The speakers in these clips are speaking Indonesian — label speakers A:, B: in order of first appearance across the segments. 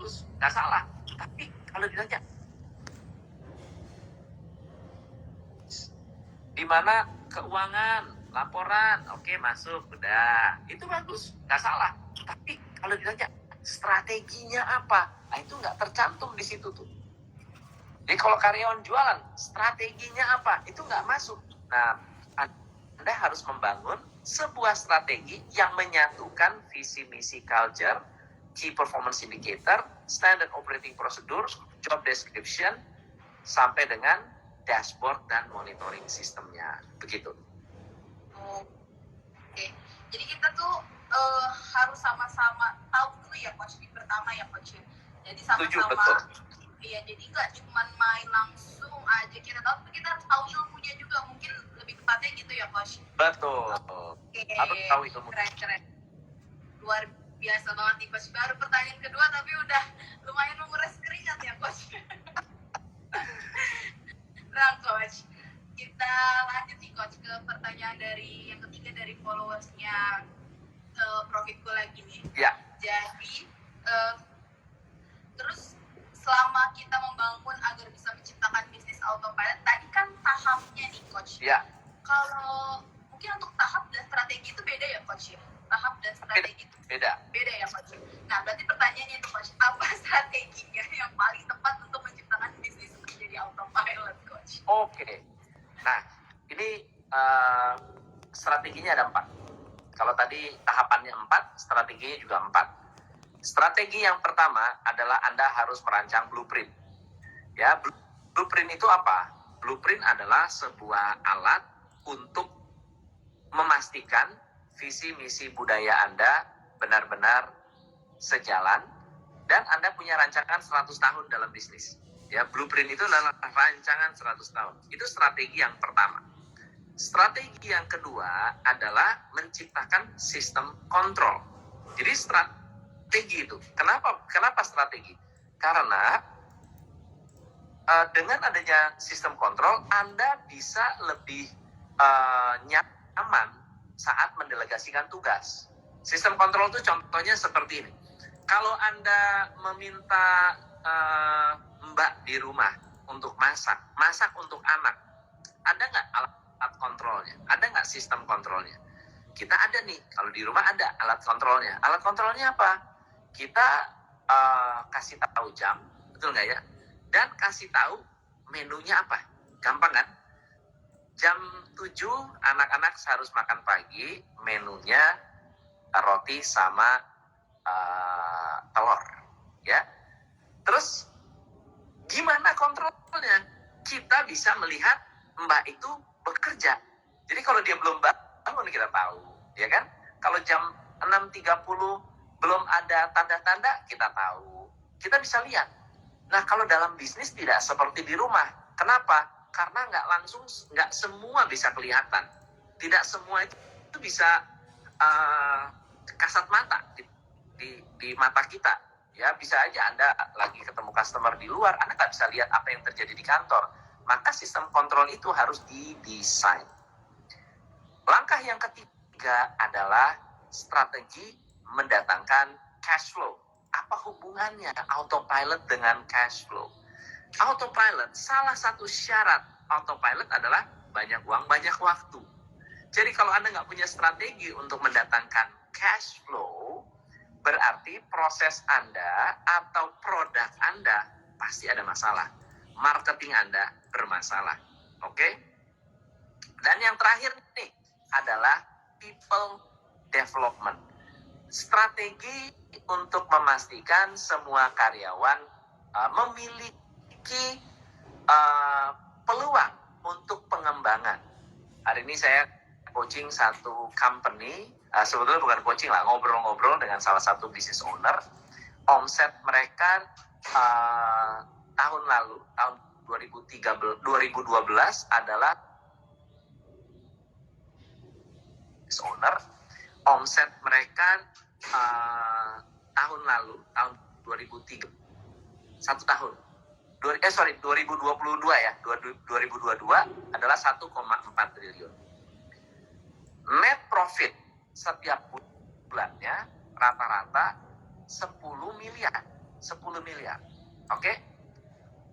A: bagus, nggak salah. Tapi kalau ditanya di mana keuangan, laporan, oke masuk, udah, itu bagus, nggak salah. Tapi kalau ditanya strateginya apa, nah itu nggak tercantum di situ tuh. Jadi kalau karyawan jualan, strateginya apa, itu nggak masuk. Nah, Anda harus membangun sebuah strategi yang menyatukan visi, misi, culture, key performance indicator, standard operating procedure, job description, sampai dengan dashboard dan monitoring sistemnya. Begitu.
B: Oke. Jadi kita tuh harus sama-sama tahu dulu ya Coach, di pertama ya Coach. Jadi sama-sama. Iya, jadi nggak cuma main langsung aja kita tahu, tapi kita harus tahu ilmunya juga, mungkin lebih tepatnya gitu ya Coach.
A: Betul.
B: Oke.
A: Harus tahu ilmu.
B: Keren. Luar biasa banget nih Coach. Baru pertanyaan kedua tapi udah lumayan menguras keringat ya Coach. Nah Coach, kita lanjut nih Coach ke pertanyaan dari yang ketiga dari followersnya Profitku lagi nih.
A: Ya.
B: Jadi terus selama kita membangun agar bisa menciptakan bisnis autopilot, tadi kan tahapnya nih Coach.
A: Ya.
B: Kalau mungkin untuk tahap dan strategi itu beda ya Coach ya? Tahap dan strategi itu
A: beda
B: ya Coach. Nah berarti pertanyaannya itu Coach, apa strateginya yang paling tepat untuk menciptakan bisnis menjadi autopilot Coach?
A: Oke. Nah ini strateginya ada 4. Kalau tadi tahapannya 4, strateginya juga 4. Strategi yang pertama adalah Anda harus merancang blueprint. Ya, blueprint itu apa? Blueprint adalah sebuah alat untuk memastikan visi misi budaya Anda benar-benar sejalan dan Anda punya rancangan 100 tahun dalam bisnis. Ya, blueprint itu adalah rancangan 100 tahun. Itu strategi yang pertama. Strategi yang kedua adalah menciptakan sistem kontrol. Jadi strategi itu, kenapa strategi? Karena dengan adanya sistem kontrol, Anda bisa lebih nyaman saat mendelegasikan tugas. Sistem kontrol itu contohnya seperti ini. Kalau Anda meminta Mbak di rumah untuk masak untuk anak, ada nggak alat kontrolnya? Ada nggak sistem kontrolnya? Kita ada nih, kalau di rumah ada alat kontrolnya. Alat kontrolnya apa? Kita kasih tahu jam, betul nggak ya? Dan kasih tahu menunya apa. Gampang kan? Jam 7 anak-anak harus makan pagi, menunya roti sama telur. Ya. Terus gimana kontrolnya? Kita bisa melihat Mbak itu bekerja. Jadi kalau dia belum bangun kita tahu, ya kan? Kalau jam 6.30 belum ada tanda-tanda, kita tahu. Kita bisa lihat. Nah, kalau dalam bisnis tidak seperti di rumah. Kenapa? Karena nggak semua bisa kelihatan. Tidak semua itu bisa kasat mata di mata kita. Ya, bisa aja Anda lagi ketemu customer di luar, Anda nggak bisa lihat apa yang terjadi di kantor. Maka sistem kontrol itu harus didesain. Langkah yang ketiga adalah strategi mendatangkan cash flow. Apa hubungannya autopilot dengan cash flow? Autopilot, salah satu syarat autopilot adalah banyak uang, banyak waktu. Jadi kalau Anda nggak punya strategi untuk mendatangkan cash flow, berarti proses Anda atau produk Anda pasti ada masalah. Marketing Anda bermasalah. Oke? Dan yang terakhir nih adalah people development. Strategi untuk memastikan semua karyawan memiliki peluang untuk pengembangan. Hari ini saya coaching satu company, sebetulnya bukan coaching lah, ngobrol-ngobrol dengan salah satu business owner. Omset mereka tahun lalu, tahun 2012 adalah business owner. Omset mereka tahun lalu, tahun 2003, 2022 ya, 2022 adalah 1,4 triliun. Net profit setiap bulannya rata-rata 10 miliar. 10 miliar. Oke?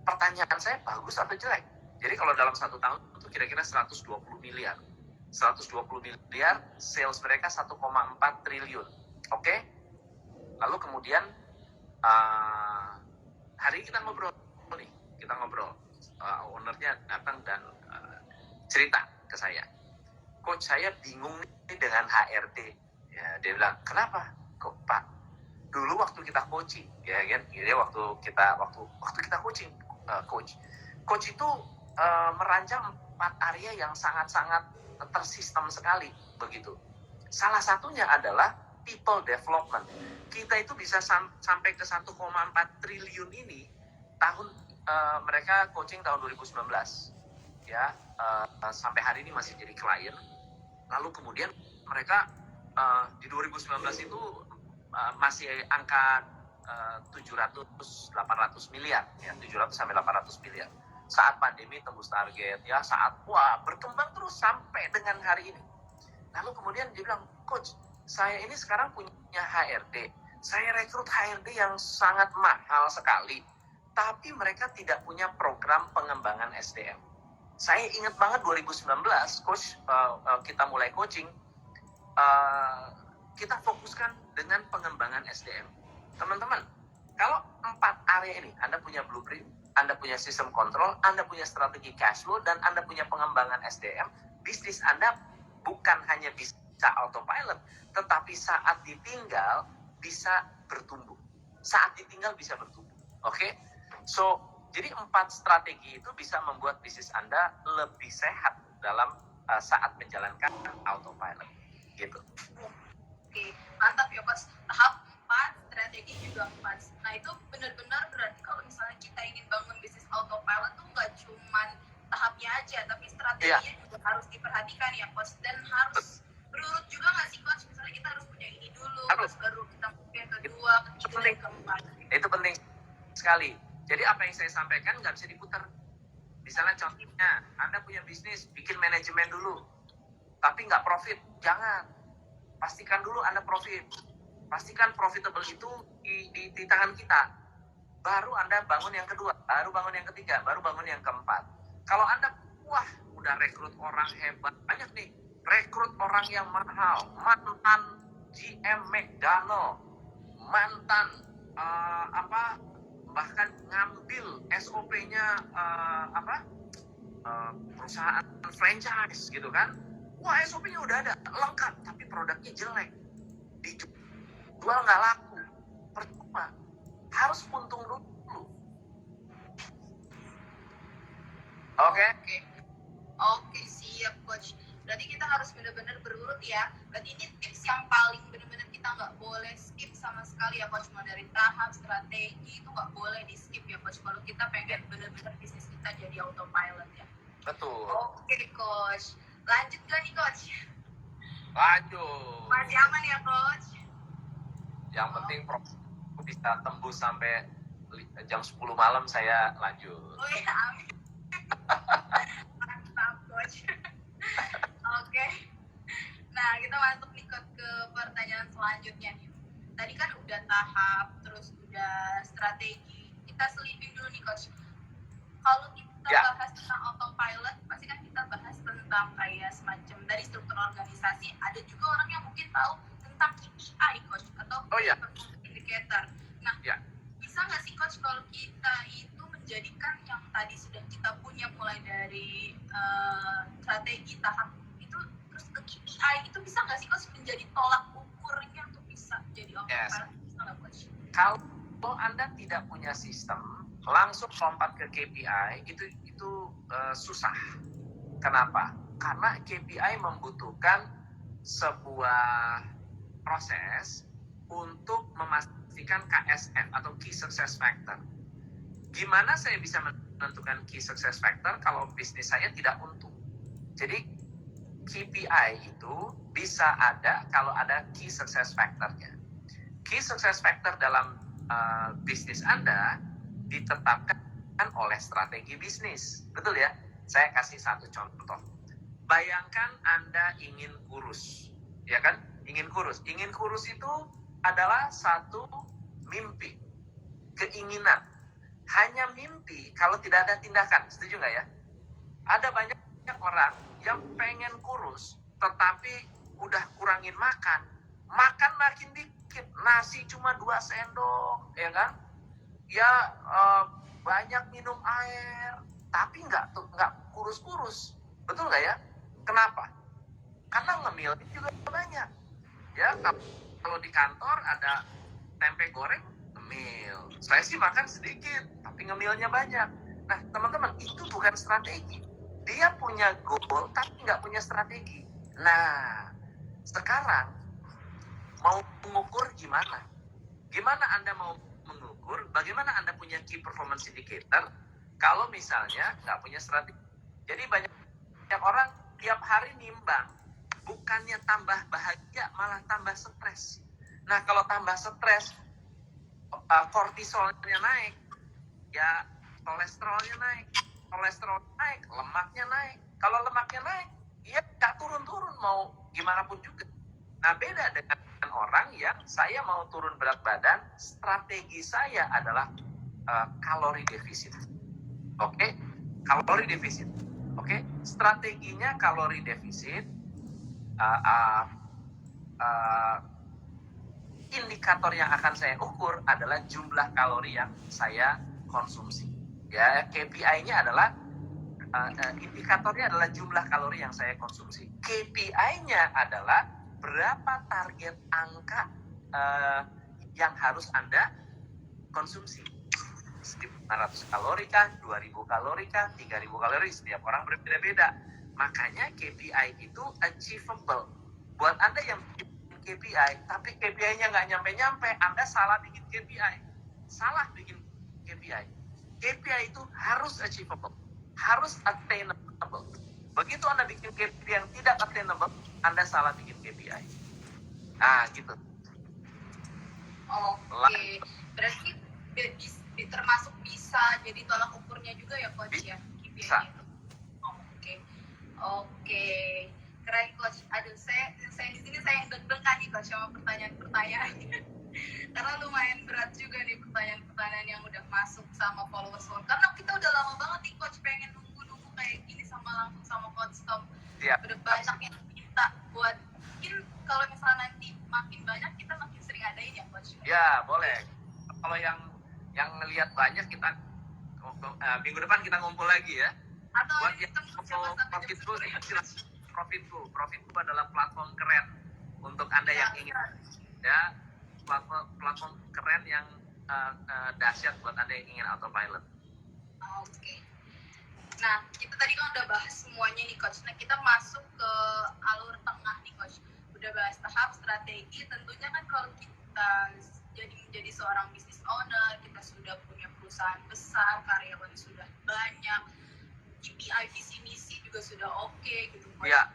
A: Pertanyaan saya, bagus atau jelek? Jadi kalau dalam 1 tahun itu kira-kira 120 miliar. 120 miliar, sales mereka 1,4 triliun. Oke? Lalu kemudian hari ini kita ngobrol nih. Kita ngobrol. Ownernya datang dan cerita ke saya. Coach, saya bingung nih dengan HRD. Ya, dia bilang, kenapa? Kok Pak? Dulu waktu kita coaching, ya kan? Dia waktu kita coaching, coach itu merancang 4 area yang sangat-sangat tersistem sekali, begitu. Salah satunya adalah people development. Kita itu bisa sampai ke 1,4 triliun ini tahun mereka coaching tahun 2019, ya, sampai hari ini masih jadi klien. Lalu kemudian mereka di 2019 itu masih angka 700-800 miliar, ya, 700 sampai 800 miliar. Saat pandemi tembus target, ya, saat berkembang terus sampai dengan hari ini. Lalu kemudian dia bilang, Coach, saya ini sekarang punya HRD. Saya rekrut HRD yang sangat mahal sekali, tapi mereka tidak punya program pengembangan SDM. Saya ingat banget 2019, Coach, kita mulai coaching, kita fokuskan dengan pengembangan SDM. Teman-teman, kalau 4 area ini, Anda punya blueprint, Anda punya sistem kontrol, Anda punya strategi cash flow, dan Anda punya pengembangan SDM, bisnis Anda bukan hanya bisa autopilot, tetapi saat ditinggal bisa bertumbuh. Saat ditinggal bisa bertumbuh. Oke? So, jadi 4 strategi itu bisa membuat bisnis Anda lebih sehat dalam saat menjalankan autopilot. Gitu.
B: Oke, mantap ya Coach. Tahap 4, strategi juga 4. Nah itu benar-benar berarti kalau misalnya kita ingin bangun bisnis autopilot tuh nggak cuman tahapnya aja, tapi strateginya juga harus diperhatikan ya Coach. Dan harus berurut juga nggak sih Coach? Misalnya kita harus punya ini dulu, terus baru kita punya yang kedua, ketiga, dan keempat.
A: Itu penting sekali. Jadi apa yang saya sampaikan nggak bisa diputar. Misalnya contohnya, Anda punya bisnis, bikin manajemen dulu, tapi nggak profit, jangan. Pastikan dulu Anda profit. Pastikan profitable itu di tangan kita. Baru Anda bangun yang kedua, baru bangun yang ketiga, baru bangun yang keempat. Kalau Anda, udah rekrut orang hebat, banyak nih, rekrut orang yang mahal, mantan GM McDonald, mantan bahkan ngambil SOP-nya perusahaan franchise gitu kan. Wah, SOP-nya udah ada, lengkap, tapi produknya jelek. Dijual nggak laku, percuma. Harus untung dulu.
B: Oke, siap Coach. Berarti kita harus benar-benar berurut ya. Berarti ini tips yang paling benar-benar kita nggak boleh skip sama sekali ya Coach. Mau dari tahap strategi itu nggak boleh di skip ya Coach. Kalau kita pengen benar-benar bisnis kita jadi autopilot ya.
A: Betul.
B: Oke Coach. Lanjut gak nih Coach?
A: Lanjut.
B: Masih aman ya Coach?
A: Yang penting bisa tembus sampai jam 10 malam saya lanjut.
B: Oh ya, amin. Mantap Coach. Oke. Nah, kita masuk nih Coach ke pertanyaan selanjutnya nih. Tadi kan udah tahap, terus udah strategi. Kita selipin dulu nih Coach. Kalau kita bahas tentang autopilot, pasti kan kita bahas tentang kayak semacam dari struktur organisasi. Ada juga orang yang mungkin tahu tentang KPI Coach atau indicator. Nah, bisa nggak sih Coach kalau kita itu menjadikan yang tadi sudah kita punya mulai dari strategi tahap itu terus ke KPI itu bisa nggak sih Coach menjadi tolak ukurnya untuk bisa jadi autopilot? Bisa nggak Coach?
A: Kalau Anda tidak punya sistem langsung lompat ke KPI itu susah. Kenapa? Karena KPI membutuhkan sebuah proses untuk memastikan KSF atau Key Success Factor. Gimana saya bisa menentukan Key Success Factor kalau bisnis saya tidak untung? Jadi KPI itu bisa ada kalau ada Key Success Factor-nya. Key Success Factor dalam bisnis Anda ditetapkan oleh strategi bisnis. Betul ya? Saya kasih satu contoh. Bayangkan Anda ingin kurus. Ya kan? Ingin kurus. Ingin kurus itu adalah satu mimpi. keinginan. Hanya mimpi kalau tidak ada tindakan. Setuju nggak ya? Ada banyak orang yang pengen kurus, tetapi udah kurangin makan. Makan makin dikit, nasi cuma 2 sendok, ya kan? Ya banyak minum air, tapi nggak kurus-kurus. Betul nggak ya? Kenapa? Karena ngemilnya juga banyak. Ya, kalau di kantor ada tempe goreng, ngemil. Saya sih makan sedikit, tapi ngemilnya banyak. Nah, teman-teman, itu bukan strategi. Dia punya goal, tapi nggak punya strategi. Nah, sekarang mau mengukur gimana? Gimana Anda mau mengukur? Bagaimana Anda punya key performance indicator kalau misalnya nggak punya strategi? Jadi banyak orang tiap hari nimbang, bukannya tambah bahagia, malah tambah stres. Nah, kalau tambah stres, kortisolnya naik, ya kolesterolnya naik, lemaknya naik. Kalau lemaknya naik, ya nggak turun-turun mau gimana pun juga. Nah, beda dengan orang yang saya mau turun berat badan, strategi saya adalah kalori defisit. Oke? Kalori defisit. Oke? Strateginya kalori defisit. Indikator yang akan saya ukur adalah jumlah kalori yang saya konsumsi. Ya, KPI-nya adalah indikatornya adalah jumlah kalori yang saya konsumsi. KPI-nya adalah berapa target angka yang harus Anda konsumsi. 500 kalori kah, 2000 kalori kah, 3000 kalori, setiap orang berbeda-beda. Makanya KPI itu achievable. Buat Anda yang bikin KPI, tapi KPI-nya nggak nyampe-nyampe, Anda salah bikin KPI. Salah bikin KPI. KPI itu harus achievable, harus attainable. Begitu Anda bikin KPI yang tidak attainable, Anda salah bikin KPI. Nah, gitu.
B: Oke, berarti termasuk bisa jadi tolak ukurnya juga ya Coach ya?
A: Bisa.
B: Oke, keren Coach. Aduh, saya di sini saya deg-degan nih Coach sama pertanyaan-pertanyaannya. Karena lumayan berat juga nih pertanyaan-pertanyaan yang udah masuk sama followers. Karena kita udah lama banget nih Coach pengen nunggu kayak gini langsung sama Coach Tom.
A: Ya.
B: Udah banyak yang minta buat, mungkin kalau misalnya nanti makin banyak kita makin sering adain ya Coach.
A: Ya, boleh. Kalau yang ngelihat banyak, kita minggu depan kita ngumpul lagi ya.
B: Atau
A: buat yang Profitku adalah platform keren untuk Anda yang ingin ya, platform keren yang dahsyat buat Anda yang ingin autopilot.
B: Oke. Nah, kita tadi kan udah bahas semuanya nih Coach. Nah, kita masuk ke alur tengah nih Coach. Udah bahas tahap strategi, tentunya kan kalau kita menjadi seorang business owner, kita sudah punya perusahaan besar, karyawan sudah banyak, KPI visi misi juga sudah oke gitu Coach.
A: Ya.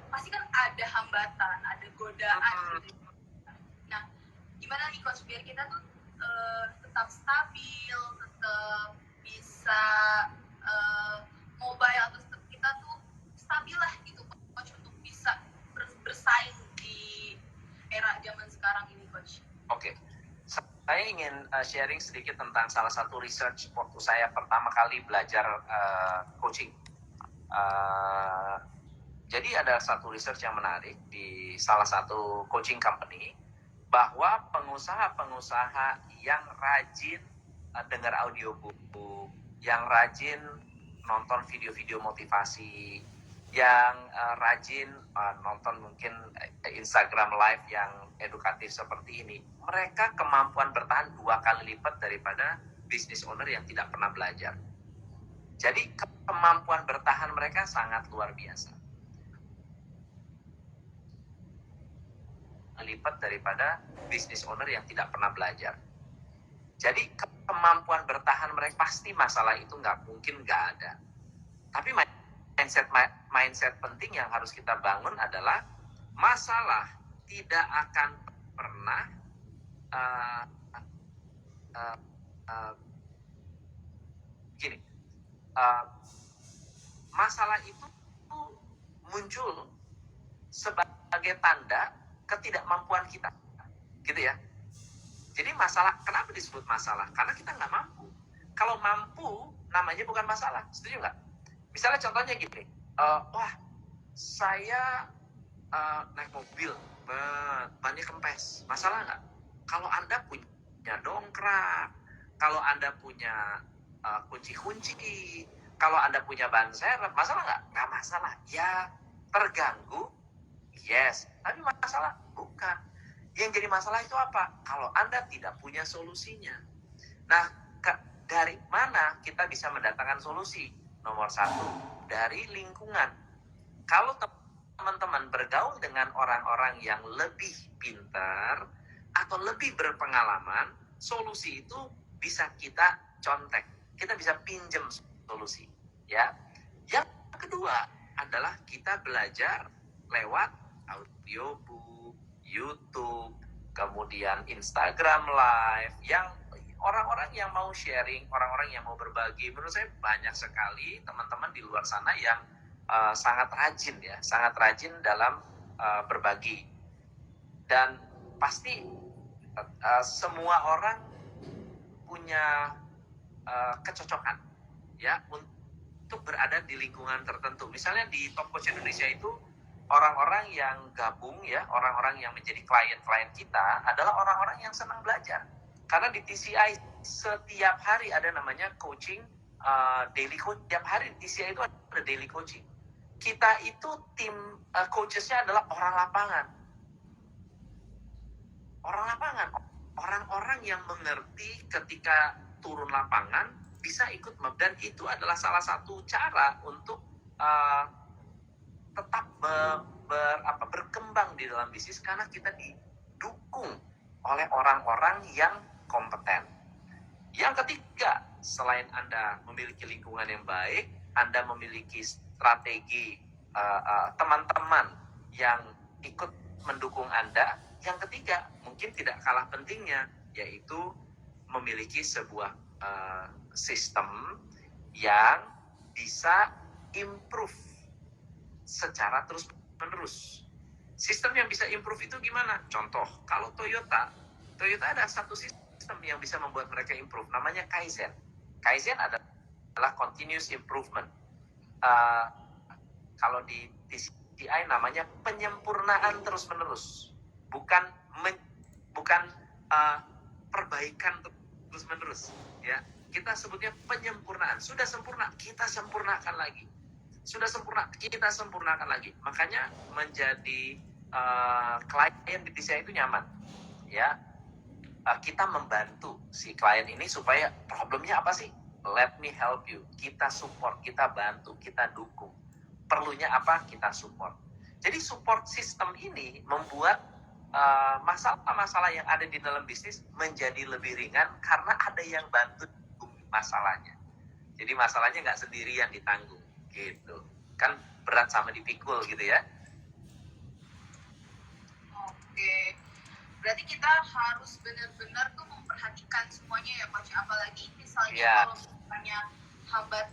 B: Pasti kan ada hambatan, ada godaan gitu. Nah, gimana nih Coach biar kita tuh tetap stabil, tetap bisa mobile, atau tetap kita tuh stabil lah gitu Coach untuk bisa bersaing di era zaman sekarang ini Coach.
A: Oke. Saya ingin sharing sedikit tentang salah satu research waktu saya pertama kali belajar coaching. Jadi ada satu research yang menarik di salah satu coaching company, bahwa pengusaha-pengusaha yang rajin dengar audiobook, yang rajin nonton video-video motivasi, yang rajin nonton mungkin Instagram live yang edukatif seperti ini, mereka kemampuan bertahan 2 kali lipat daripada business owner yang tidak pernah belajar. Jadi kemampuan bertahan mereka sangat luar biasa. Lipat daripada business owner yang tidak pernah belajar. Jadi kemampuan bertahan mereka, pasti masalah itu mungkin nggak ada. Tapi mindset penting yang harus kita bangun adalah masalah tidak akan pernah gini. Masalah itu muncul sebagai tanda ketidakmampuan kita, gitu ya. Jadi masalah, kenapa disebut masalah? Karena kita nggak mampu. Kalau mampu, namanya bukan masalah. Setuju nggak? Misalnya contohnya gini, wah saya naik mobil, bannya kempes, masalah nggak? Kalau Anda punya dongkrak, kalau Anda punya kunci-kunci, kalau Anda punya ban serep, masalah nggak? Nggak masalah. Ya terganggu, yes. Tapi masalah bukan. Yang jadi masalah itu apa? Kalau Anda tidak punya solusinya. Nah, dari mana kita bisa mendatangkan solusi? Nomor satu, dari lingkungan. Kalau teman-teman bergaul dengan orang-orang yang lebih pintar atau lebih berpengalaman, solusi itu bisa kita contek. Kita bisa pinjam solusi. Ya. Yang kedua adalah kita belajar lewat audiobook, YouTube, kemudian Instagram Live, yang orang-orang yang mau sharing, orang-orang yang mau berbagi. Menurut saya banyak sekali teman-teman di luar sana yang sangat rajin dalam berbagi. Dan pasti semua orang punya kecocokan ya untuk berada di lingkungan tertentu. Misalnya di Top Coach Indonesia itu orang-orang yang gabung ya, orang-orang yang menjadi klien-klien kita adalah orang-orang yang senang belajar. Karena di TCI setiap hari ada namanya coaching, daily coach. Setiap hari di TCI itu ada daily coaching. Kita itu tim coachesnya adalah orang lapangan. Orang-orang yang mengerti ketika turun lapangan bisa ikut, dan itu adalah salah satu cara untuk tetap berkembang di dalam bisnis, karena kita didukung oleh orang-orang yang kompeten. Yang ketiga, selain Anda memiliki lingkungan yang baik, Anda memiliki strategi teman-teman yang ikut mendukung Anda. Yang ketiga, mungkin tidak kalah pentingnya, yaitu memiliki sebuah sistem yang bisa improve secara terus-menerus. Sistem yang bisa improve itu gimana? Contoh, kalau Toyota ada satu sistem yang bisa membuat mereka improve, namanya Kaizen. Kaizen adalah continuous improvement. Kalau di TCI namanya penyempurnaan terus-menerus, bukan perbaikan terus-menerus. Ya, kita sebutnya penyempurnaan. Sudah sempurna, kita sempurnakan lagi. Sudah sempurna, kita sempurnakan lagi. Makanya menjadi klien di TCI itu nyaman. Ya, kita membantu si klien ini supaya problemnya apa sih? Let me help you. Kita support, kita bantu, kita dukung. Perlunya apa? Kita support. Jadi support system ini membuat masalah-masalah yang ada di dalam bisnis menjadi lebih ringan karena ada yang bantu masalahnya. Jadi masalahnya nggak sendirian ditanggung, gitu. Kan berat sama dipikul gitu ya.
B: Oke. Berarti kita harus benar-benar tuh memperhatikan semuanya ya Coach. Apalagi misalnya kalau misalnya hambat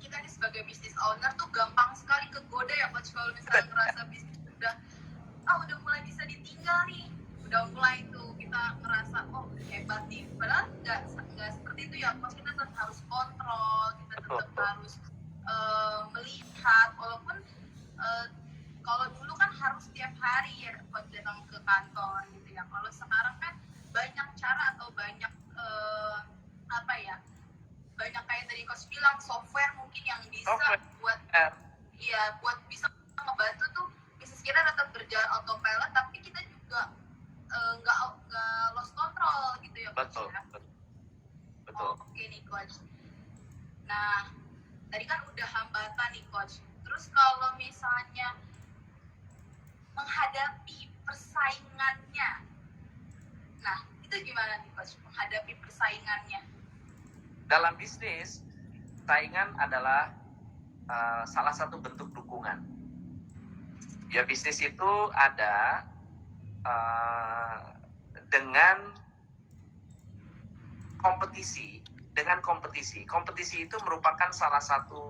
B: kita nih sebagai business owner tuh gampang sekali kegoda ya Coach, kalau misalnya ngerasa bisnis udah mulai bisa ditinggal nih, udah mulai tuh kita ngerasa hebat nih, padahal nggak seperti itu ya Coach. Kita tetap harus kontrol, kita tetap harus melihat, walaupun kalau dulu kan harus setiap hari ya Coach datang ke kantor gitu ya. Kalau sekarang kan banyak cara atau banyak banyak kayak tadi Coach bilang, software mungkin yang bisa buat bisa membantu tuh bisnis kita tetap berjalan autopilot, tapi kita juga nggak lost control gitu ya Coach. Betul. Oke nih Coach. Nah, tadi kan udah hambatan nih Coach. Terus kalau misalnya menghadapi persaingannya, nah itu gimana nih Coach, menghadapi persaingannya?
A: Dalam bisnis, saingan adalah salah satu bentuk dukungan. Ya, bisnis itu ada dengan kompetisi. Kompetisi itu merupakan salah satu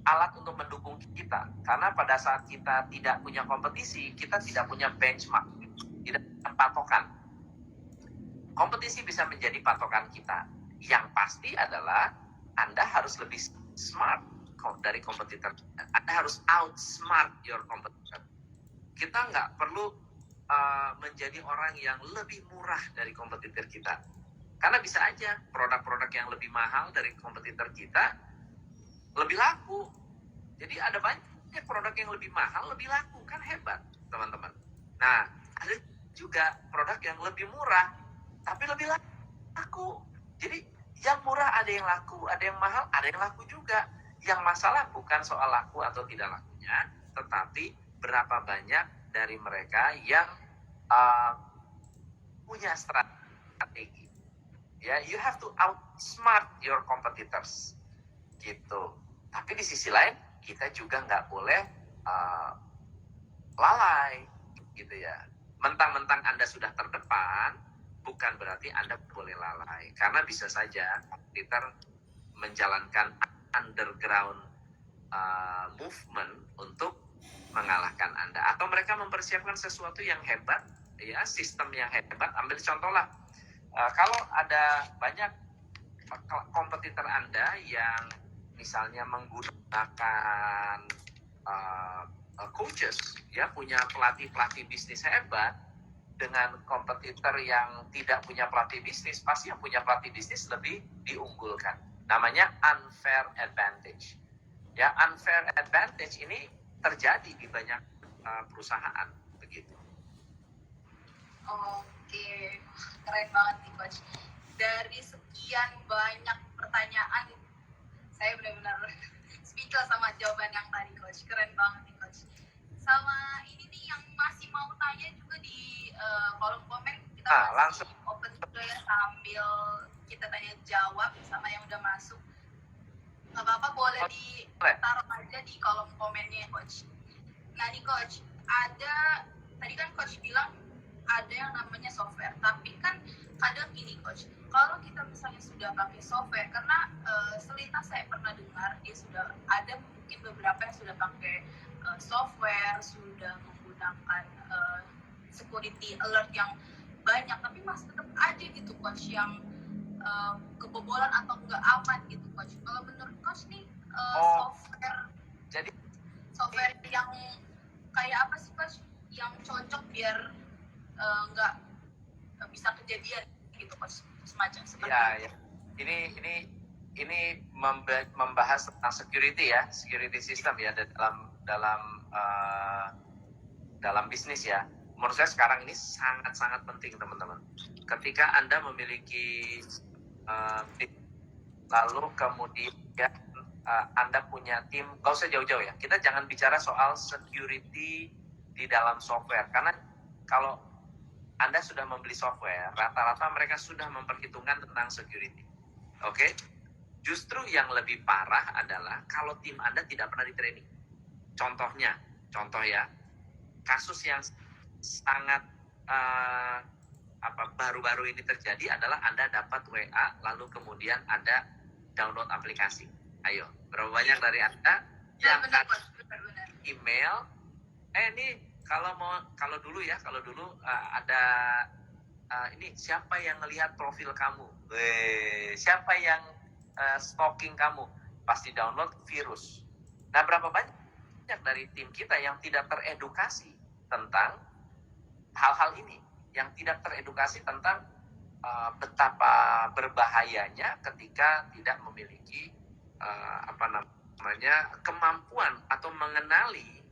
A: alat untuk mendukung kita. Karena pada saat kita tidak punya kompetisi, kita tidak punya benchmark, tidak patokan. kompetisi bisa menjadi patokan kita. Yang pasti adalah Anda harus lebih smart dari kompetitor. Anda harus outsmart your competitor. Kita nggak perlu menjadi orang yang lebih murah dari kompetitor kita. Karena bisa aja produk-produk yang lebih mahal dari kompetitor kita lebih laku. Jadi ada banyak produk yang lebih mahal, lebih laku. Kan hebat, teman-teman. Nah, ada juga produk yang lebih murah, tapi lebih laku. Jadi yang murah ada yang laku, ada yang mahal, ada yang laku juga. Yang masalah bukan soal laku atau tidak lakunya, tetapi berapa banyak dari mereka yang punya strategi. Ya, you have to outsmart your competitors, gitu. Tapi di sisi lain, kita juga nggak boleh lalai, gitu ya. Mentang-mentang Anda sudah terdepan, bukan berarti Anda boleh lalai. Karena bisa saja kompetitor menjalankan underground movement untuk mengalahkan Anda. Atau mereka mempersiapkan sesuatu yang hebat, ya, sistem yang hebat. Ambil contohlah, kalau ada banyak kompetitor Anda yang misalnya menggunakan coaches, ya, punya pelatih bisnis hebat, dengan kompetitor yang tidak punya pelatih bisnis, pasti yang punya pelatih bisnis lebih diunggulkan. Namanya unfair advantage. Ya, unfair advantage ini terjadi di banyak perusahaan, begitu.
B: Oke, keren banget nih Coach. Dari sekian banyak pertanyaan, saya benar-benar speechless sama jawaban yang tadi Coach. Keren banget nih Coach. Sama ini nih yang masih mau tanya juga di kolom komen, kita masih
A: langsung
B: open juga ya, sambil kita tanya jawab sama yang udah masuk. Nggak apa-apa, boleh ditaruh aja di kolom komennya Coach. Nah nih Coach, tadi kan Coach bilang ada yang namanya software, tapi kan kadang gini Coach, kalau kita misalnya sudah pakai software, karena selintas saya pernah dengar dia sudah ada mungkin beberapa yang sudah pakai software, sudah menggunakan security alert yang banyak, tapi masih tetap aja gitu Coach yang kebobolan atau nggak aman gitu Coach. Kalau menurut Coach nih software yang kayak apa sih Coach yang cocok biar nggak bisa kejadian gitu Coach, semacam seperti
A: ya. Ini membahas tentang security ya, security system ya, dalam bisnis ya. Menurut saya sekarang ini sangat-sangat penting teman-teman. Ketika Anda memiliki lalu kemudian Anda punya tim, gak usah jauh-jauh ya, kita jangan bicara soal security di dalam software, karena kalau Anda sudah membeli software, rata-rata mereka sudah memperhitungkan tentang security. Oke? Justru yang lebih parah adalah kalau tim Anda tidak pernah di-training. Contoh ya, kasus yang sangat baru-baru ini terjadi adalah Anda dapat WA, lalu kemudian Anda download aplikasi. Ayo, berapa banyak dari Anda yang email? Ini kalau dulu ada ini siapa yang ngelihat profil kamu? Siapa yang stalking kamu? Pasti download virus. Nah, berapa banyak dari tim kita yang tidak teredukasi tentang hal-hal ini, yang tidak teredukasi tentang betapa berbahayanya ketika tidak memiliki kemampuan atau mengenali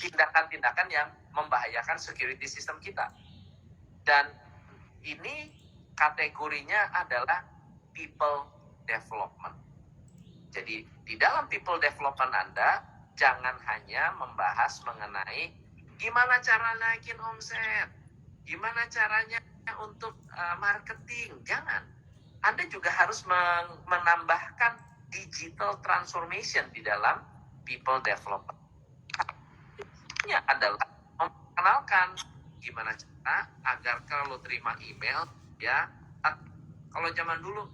A: tindakan-tindakan yang membahayakan security system kita. Dan ini kategorinya adalah people development. Jadi di dalam people development Anda jangan hanya membahas mengenai gimana cara naikin omset, gimana caranya untuk marketing. Jangan. Anda juga harus menambahkan digital transformation di dalam people development. Ini adalah memperkenalkan gimana cara agar kalau terima email, ya, kalau zaman dulu